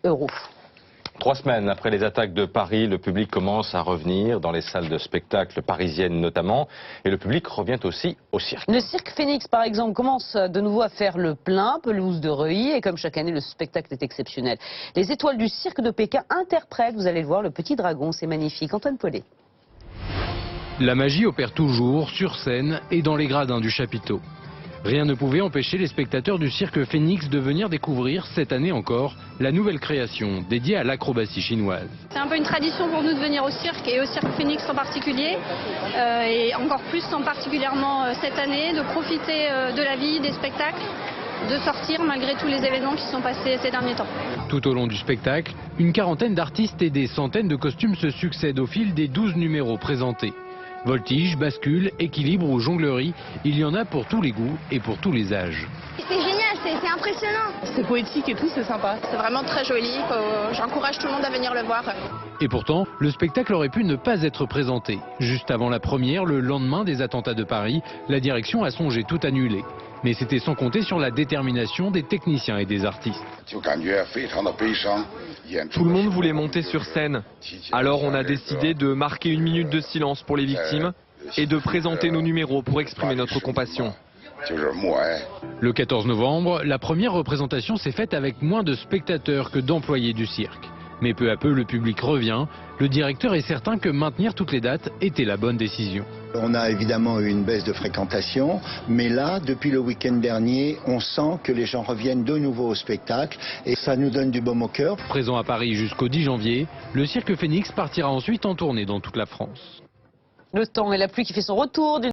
euros. 3 semaines après les attaques de Paris, le public commence à revenir dans les salles de spectacle parisiennes notamment. Et le public revient aussi au cirque. Le cirque Phoenix, par exemple, commence de nouveau à faire le plein, pelouse de Reuilly. Et comme chaque année, le spectacle est exceptionnel. Les étoiles du cirque de Pékin interprètent, vous allez le voir, le petit dragon. C'est magnifique. Antoine Paulet. La magie opère toujours sur scène et dans les gradins du chapiteau. Rien ne pouvait empêcher les spectateurs du cirque Phoenix de venir découvrir, cette année encore, la nouvelle création dédiée à l'acrobatie chinoise. C'est un peu une tradition pour nous de venir au cirque et au cirque Phoenix en particulier, et encore plus particulièrement cette année, de profiter de la vie, des spectacles, de sortir malgré tous les événements qui sont passés ces derniers temps. Tout au long du spectacle, une quarantaine d'artistes et des centaines de costumes se succèdent au fil des 12 numéros présentés. Voltige, bascule, équilibre ou jonglerie, il y en a pour tous les goûts et pour tous les âges. C'est génial, c'est impressionnant. C'est poétique et tout, c'est sympa. C'est vraiment très joli, j'encourage tout le monde à venir le voir. Et pourtant, le spectacle aurait pu ne pas être présenté. Juste avant la première, le lendemain des attentats de Paris, la direction a songé tout annuler. Mais c'était sans compter sur la détermination des techniciens et des artistes. Tout le monde voulait monter sur scène. Alors on a décidé de marquer 1 minute de silence pour les victimes et de présenter nos numéros pour exprimer notre compassion. Le 14 novembre, la première représentation s'est faite avec moins de spectateurs que d'employés du cirque. Mais peu à peu, le public revient. Le directeur est certain que maintenir toutes les dates était la bonne décision. On a évidemment eu une baisse de fréquentation, mais là, depuis le week-end dernier, on sent que les gens reviennent de nouveau au spectacle et ça nous donne du baume au cœur. Présent à Paris jusqu'au 10 janvier, le cirque Phoenix partira ensuite en tournée dans toute la France. Le temps et la pluie qui fait son retour.